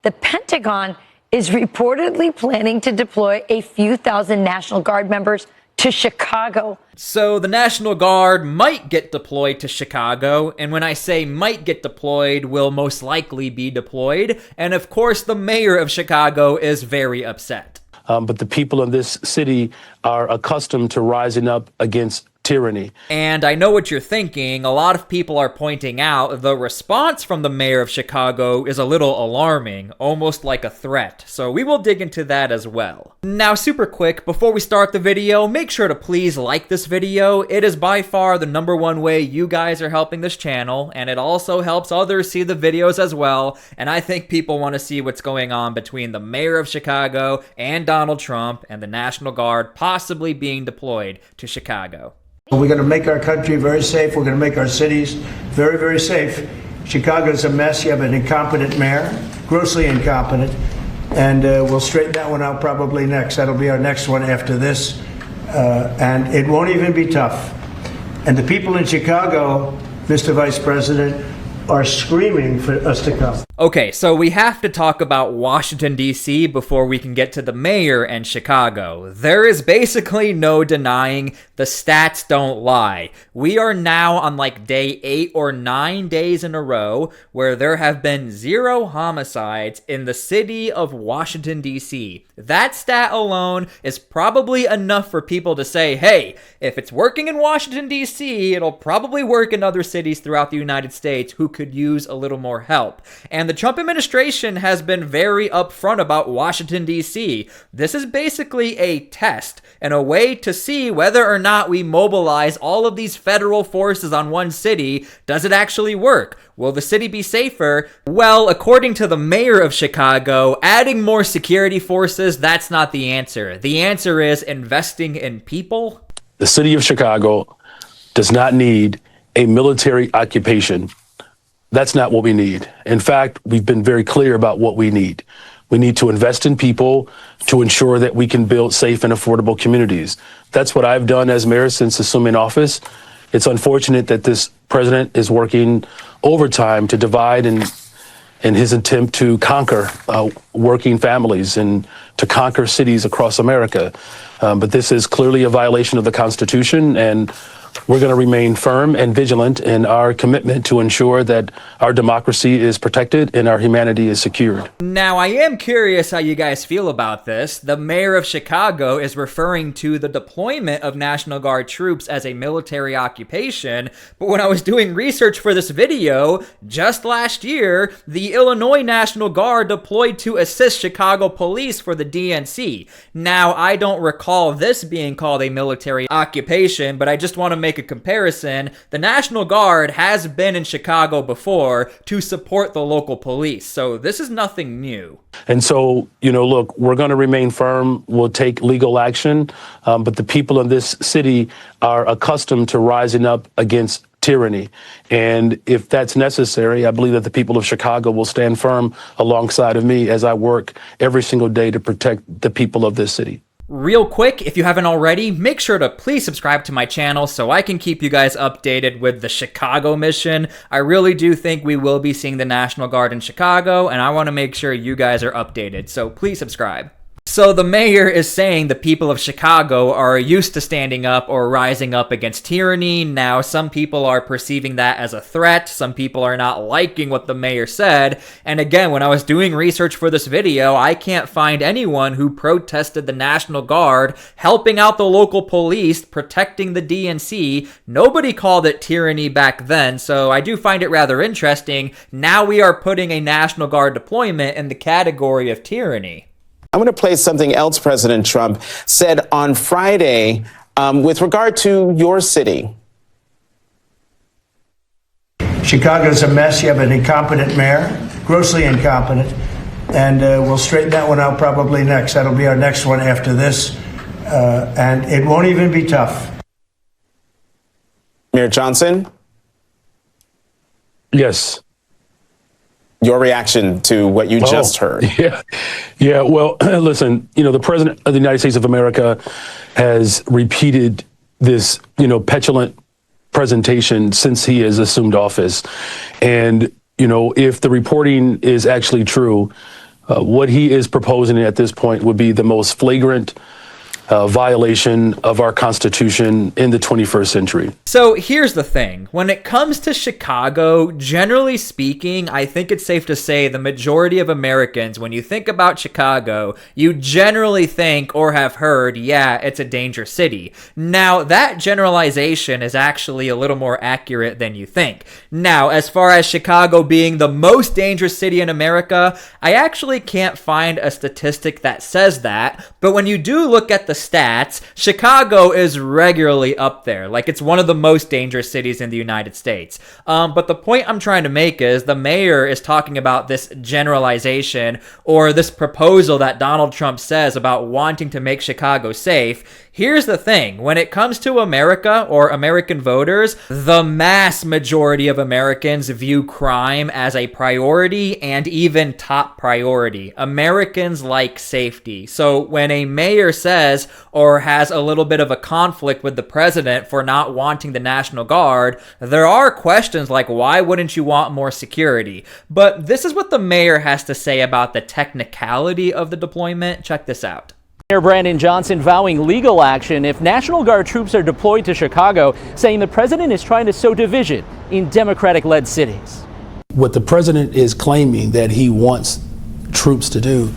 The Pentagon is reportedly planning to deploy a few thousand National Guard members to Chicago. So the National Guard might get deployed to Chicago, and when I say might get deployed, will most likely be deployed. And of course, the mayor of Chicago is very upset. But the people in this city are accustomed to rising up against tyranny. And I know what you're thinking. A lot of people are pointing out the response from the mayor of Chicago is a little alarming, almost like a threat. So we will dig into that as well. Now, super quick, before we start the video, make sure to please like this video. It is by far the #1 way you guys are helping this channel, and it also helps others see the videos as well. And I think people want to see what's going on between the mayor of Chicago and Donald Trump and the National Guard possibly being deployed to Chicago. We're going to make our country very safe. We're going to make our cities very, very safe. Chicago's a mess. You have an incompetent mayor, grossly incompetent. And we'll straighten that one out probably next. That'll be our next one after this. And it won't even be tough. And the people in Chicago, Mr. Vice President, are screaming for us to come. Okay, so we have to talk about Washington, D.C. before we can get to the mayor and Chicago. There is basically no denying the stats don't lie. We are now on like day 8 or 9 days in a row where there have been 0 homicides in the city of Washington, D.C. That stat alone is probably enough for people to say, hey, if it's working in Washington, D.C., it'll probably work in other cities throughout the United States who could use a little more help. And the Trump administration has been very upfront about Washington, D.C. This is basically a test and a way to see whether or not we mobilize all of these federal forces on one city. Does it actually work? Will the city be safer? Well, according to the mayor of Chicago, adding more security forces, that's not the answer. The answer is investing in people. The city of Chicago does not need a military occupation. That's not what we need. In fact, we've been very clear about what we need. We need to invest in people to ensure that we can build safe and affordable communities. That's what I've done as mayor since assuming office. It's unfortunate that this president is working overtime to divide in his attempt to conquer working families and to conquer cities across America. But this is clearly a violation of the Constitution, and we're going to remain firm and vigilant in our commitment to ensure that our democracy is protected and our humanity is secured. Now, I am curious how you guys feel about this. The mayor of Chicago is referring to the deployment of National Guard troops as a military occupation, but when I was doing research for this video, just last year, the Illinois National Guard deployed to assist Chicago police for the DNC. Now, I don't recall this being called a military occupation, but I just want to make a comparison. The National Guard has been in Chicago before to support the local police, so this is nothing new. And so, look, we're going to remain firm. We'll take legal action, but the people in this city are accustomed to rising up against tyranny. And if that's necessary, I believe that the people of Chicago will stand firm alongside of me as I work every single day to protect the people of this city. Real quick, if you haven't already, make sure to please subscribe to my channel so I can keep you guys updated with the Chicago mission. I really do think we will be seeing the National Guard in Chicago, and I want to make sure you guys are updated, so please subscribe. So the mayor is saying the people of Chicago are used to standing up or rising up against tyranny. Now, some people are perceiving that as a threat. Some people are not liking what the mayor said. And again, when I was doing research for this video, I can't find anyone who protested the National Guard helping out the local police, protecting the DNC. Nobody called it tyranny back then, so I do find it rather interesting. Now we are putting a National Guard deployment in the category of tyranny. I'm going to play something else President Trump said on Friday with regard to your city. Chicago's a mess. You have an incompetent mayor, grossly incompetent. And we'll straighten that one out probably next. That'll be our next one after this. And it won't even be tough. Mayor Johnson? Yes. Your reaction to what you just heard. Yeah. Well, listen, the President of the United States of America has repeated this, petulant presentation since he has assumed office. And, if the reporting is actually true, What he is proposing at this point would be the most flagrant violation of our Constitution in the 21st century. So here's the thing. When it comes to Chicago, generally speaking, I think it's safe to say the majority of Americans, when you think about Chicago, you generally think or have heard, yeah, it's a dangerous city. Now, that generalization is actually a little more accurate than you think. Now, as far as Chicago being the most dangerous city in America, I actually can't find a statistic that says that, but when you do look at the stats, Chicago is regularly up there. Like, it's one of the most dangerous cities in the United States. But the point I'm trying to make is the mayor is talking about this generalization or this proposal that Donald Trump says about wanting to make Chicago safe. Here's the thing. When it comes to America or American voters, the mass majority of Americans view crime as a priority and even top priority. Americans like safety. So when a mayor says or has a little bit of a conflict with the president for not wanting the National Guard, there are questions like, why wouldn't you want more security? But this is what the mayor has to say about the technicality of the deployment. Check this out. Mayor Brandon Johnson vowing legal action if National Guard troops are deployed to Chicago, saying the president is trying to sow division in Democratic-led cities. What the president is claiming that he wants troops to do,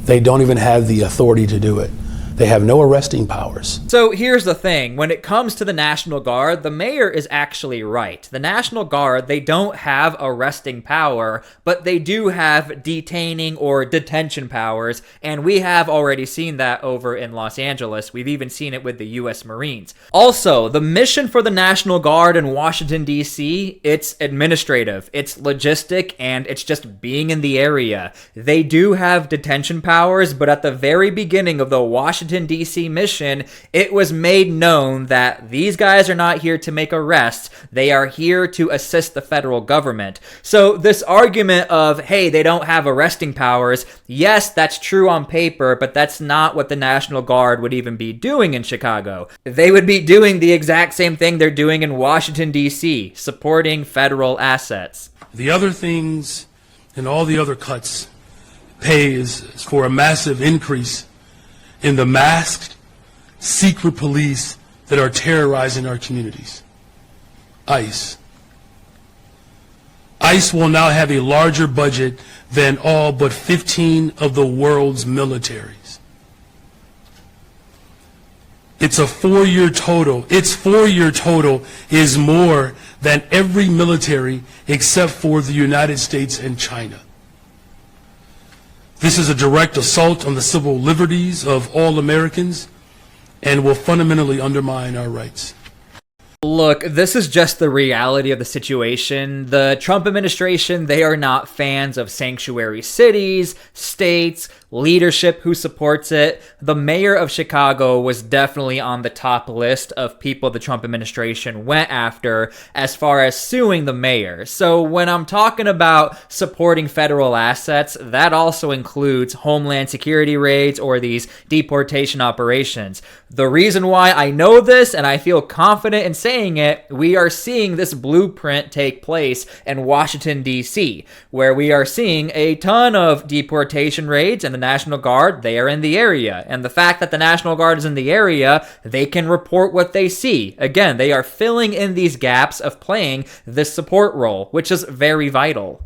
they don't even have the authority to do it. They have no arresting powers. So here's the thing. When it comes to the National Guard, the mayor is actually right. The National Guard, they don't have arresting power, but they do have detaining or detention powers, and we have already seen that over in Los Angeles. We've even seen it with the U.S. Marines. Also, the mission for the National Guard in Washington, D.C., it's administrative, it's logistic, and it's just being in the area. They do have detention powers, but at the very beginning of the Washington D.C. mission, it was made known that these guys are not here to make arrests. They are here to assist the federal government. So this argument of, hey, they don't have arresting powers, yes, that's true on paper, but that's not what the National Guard would even be doing in Chicago. They would be doing the exact same thing they're doing in Washington, D.C., supporting federal assets. The other things and all the other cuts pay is for a massive increase in the masked, secret police that are terrorizing our communities. ICE. ICE will now have a larger budget than all but 15 of the world's militaries. It's a four-year total. Its four-year total is more than every military except for the United States and China. This is a direct assault on the civil liberties of all Americans and will fundamentally undermine our rights. Look, this is just the reality of the situation. The Trump administration, they are not fans of sanctuary cities, states, leadership who supports it. The mayor of Chicago was definitely on the top list of people the Trump administration went after as far as suing the mayor. So when I'm talking about supporting federal assets, that also includes homeland security raids or these deportation operations. The reason why I know this and I feel confident in saying it, we are seeing this blueprint take place in Washington, D.C., where we are seeing a ton of deportation raids, and the National Guard, they are in the area. And the fact that the National Guard is in the area, they can report what they see. Again, they are filling in these gaps of playing this support role, which is very vital.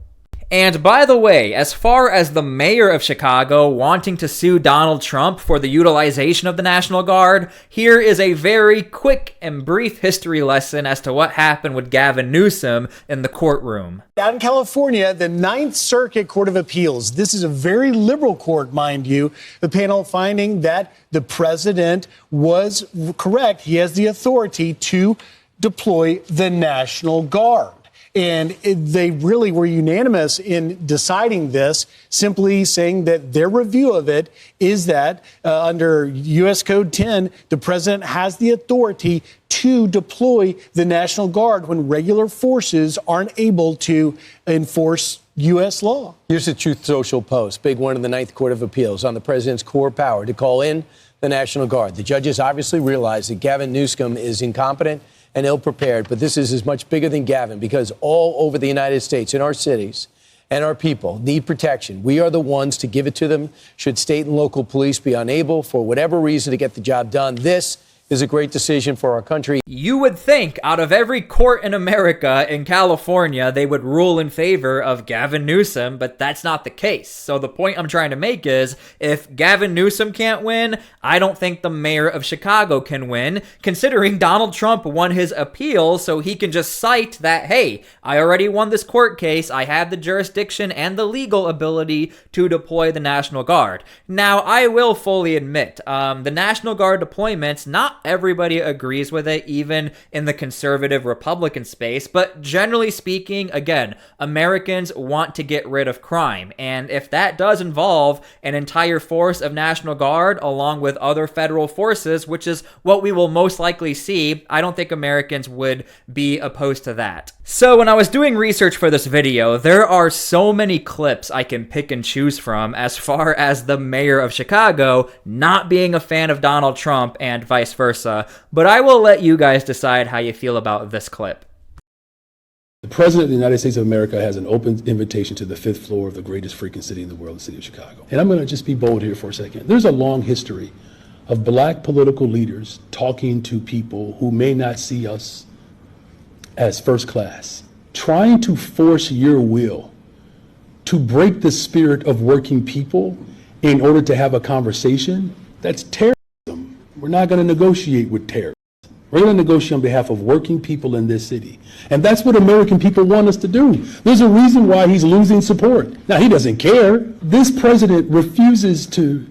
And by the way, as far as the mayor of Chicago wanting to sue Donald Trump for the utilization of the National Guard, here is a very quick and brief history lesson as to what happened with Gavin Newsom in the courtroom. Out in California, the Ninth Circuit Court of Appeals, this is a very liberal court, mind you, the panel finding that the president was correct. He has the authority to deploy the National Guard. And they really were unanimous in deciding this, simply saying that their review of it is that under U.S. Code 10, the president has the authority to deploy the National Guard when regular forces aren't able to enforce U.S. law. Here's a Truth Social post, big one in the Ninth Court of Appeals, on the president's core power to call in the National Guard. The judges obviously realize that Gavin Newsom is incompetent and ill-prepared, but this is as much bigger than Gavin because all over the United States, in our cities, and our people need protection. We are the ones to give it to them. Should state and local police be unable, for whatever reason, to get the job done, this is a great decision for our country. You would think out of every court in America, in California, they would rule in favor of Gavin Newsom, but that's not the case. So the point I'm trying to make is, if Gavin Newsom can't win, I don't think the mayor of Chicago can win, considering Donald Trump won his appeal, so he can just cite that, hey, I already won this court case, I have the jurisdiction and the legal ability to deploy the National Guard. Now, I will fully admit, the National Guard deployments, not everybody agrees with it, even in the conservative Republican space, but generally speaking, again, Americans want to get rid of crime, and if that does involve an entire force of National Guard along with other federal forces, which is what we will most likely see, I don't think Americans would be opposed to that. So when I was doing research for this video, there are so many clips I can pick and choose from as far as the mayor of Chicago not being a fan of Donald Trump and vice versa. But I will let you guys decide how you feel about this clip. The President of the United States of America has an open invitation to the 5th floor of the greatest freaking city in the world, the city of Chicago. And I'm going to just be bold here for a second. There's a long history of black political leaders talking to people who may not see us as first class, trying to force your will to break the spirit of working people in order to have a conversation. That's terrorism. We're not going to negotiate with terrorists. We're going to negotiate on behalf of working people in this city. And that's what American people want us to do. There's a reason why he's losing support. Now, he doesn't care. This president refuses to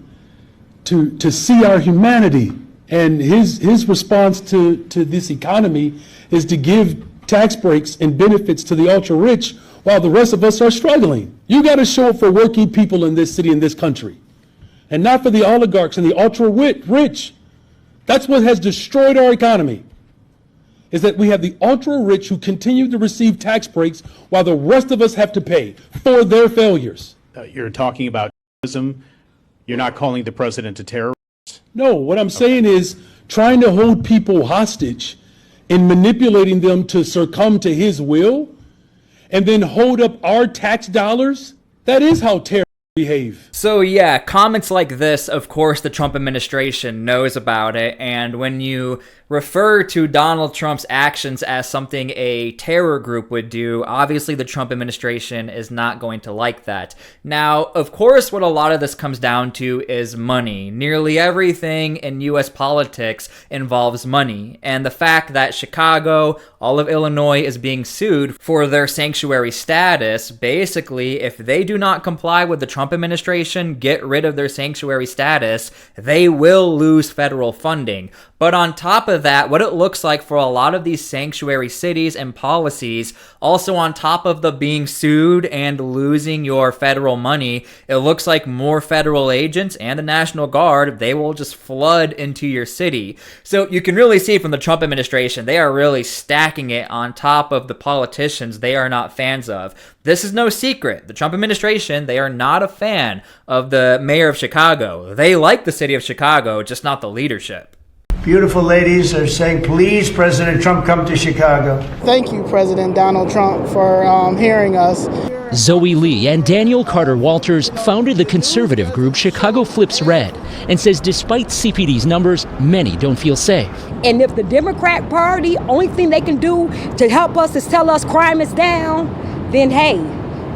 see our humanity. And his response to this economy is to give tax breaks and benefits to the ultra-rich while the rest of us are struggling. You got to show up for working people in this city, in this country, and not for the oligarchs and the ultra-rich. That's what has destroyed our economy, is that we have the ultra-rich who continue to receive tax breaks while the rest of us have to pay for their failures. You're talking about terrorism. You're not calling the president a terrorist? No, what I'm saying is trying to hold people hostage and manipulating them to succumb to his will and then hold up our tax dollars. That is how terrorists behave. So yeah, comments like this, of course the Trump administration knows about it, and when you refer to Donald Trump's actions as something a terror group would do, obviously the Trump administration is not going to like that. Now, of course, what a lot of this comes down to is money. Nearly everything in US politics involves money, and the fact that Chicago, all of Illinois is being sued for their sanctuary status, basically, if they do not comply with the Trump administration, get rid of their sanctuary status, they will lose federal funding. But on top of that, what it looks like for a lot of these sanctuary cities and policies, also on top of the being sued and losing your federal money, it looks like more federal agents and the National Guard, they will just flood into your city. So you can really see from the Trump administration, they are really stacking it on top of the politicians they are not fans of. This is no secret. The Trump administration, they are not a fan of the mayor of Chicago. They like the city of Chicago, just not the leadership. Beautiful ladies are saying, please, President Trump, come to Chicago. Thank you, President Donald Trump, for hearing us. Zoe Lee and Daniel Carter Walters founded the conservative group Chicago Flips Red and says despite CPD's numbers, many don't feel safe. And if the Democrat Party, only thing they can do to help us is tell us crime is down, then hey,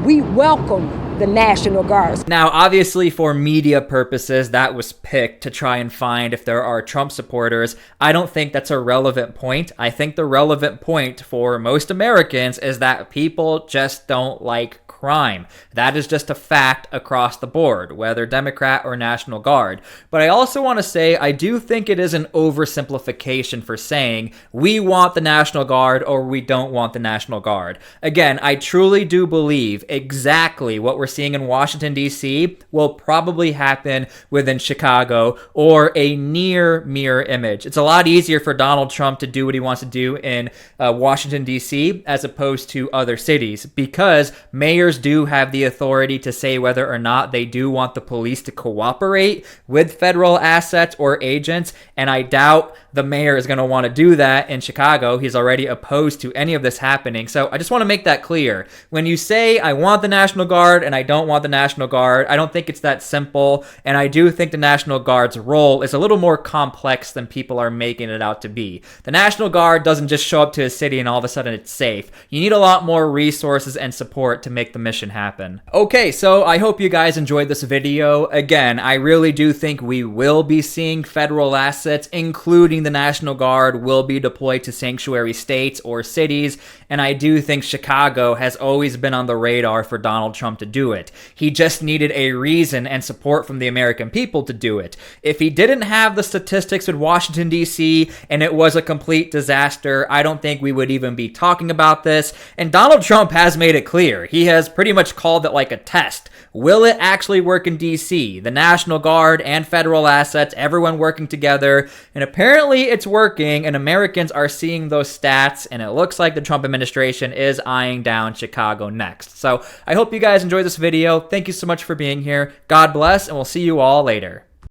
we welcome the National Guard. Now, obviously, for media purposes, that was picked to try and find if there are Trump supporters. I don't think that's a relevant point. I think the relevant point for most Americans is that people just don't like crime. That is just a fact across the board, whether Democrat or National Guard. But I also want to say I do think it is an oversimplification for saying we want the National Guard or we don't want the National Guard. Again, I truly do believe exactly what we're seeing in Washington, D.C. will probably happen within Chicago or a near mirror image. It's a lot easier for Donald Trump to do what he wants to do in Washington, D.C. as opposed to other cities because mayors senators do have the authority to say whether or not they do want the police to cooperate with federal assets or agents, and I doubt the mayor is going to want to do that in Chicago. He's already opposed to any of this happening. So I just want to make that clear. When you say I want the National Guard and I don't want the National Guard, I don't think it's that simple, and I do think the National Guard's role is a little more complex than people are making it out to be. The National Guard doesn't just show up to a city and all of a sudden it's safe. You need a lot more resources and support to make the mission happen. Okay, so I hope you guys enjoyed this video. Again, I really do think we will be seeing federal assets, including the National Guard, will be deployed to sanctuary states or cities, and I do think Chicago has always been on the radar for Donald Trump to do it. He just needed a reason and support from the American people to do it. If he didn't have the statistics with Washington, D.C., and it was a complete disaster, I don't think we would even be talking about this, and Donald Trump has made it clear. He has pretty much called it like a test. Will it actually work in D.C.? The National Guard and federal assets, everyone working together, and apparently it's working, and Americans are seeing those stats, and it looks like the Trump administration is eyeing down Chicago next. So I hope you guys enjoyed this video. Thank you so much for being here. God bless, and we'll see you all later.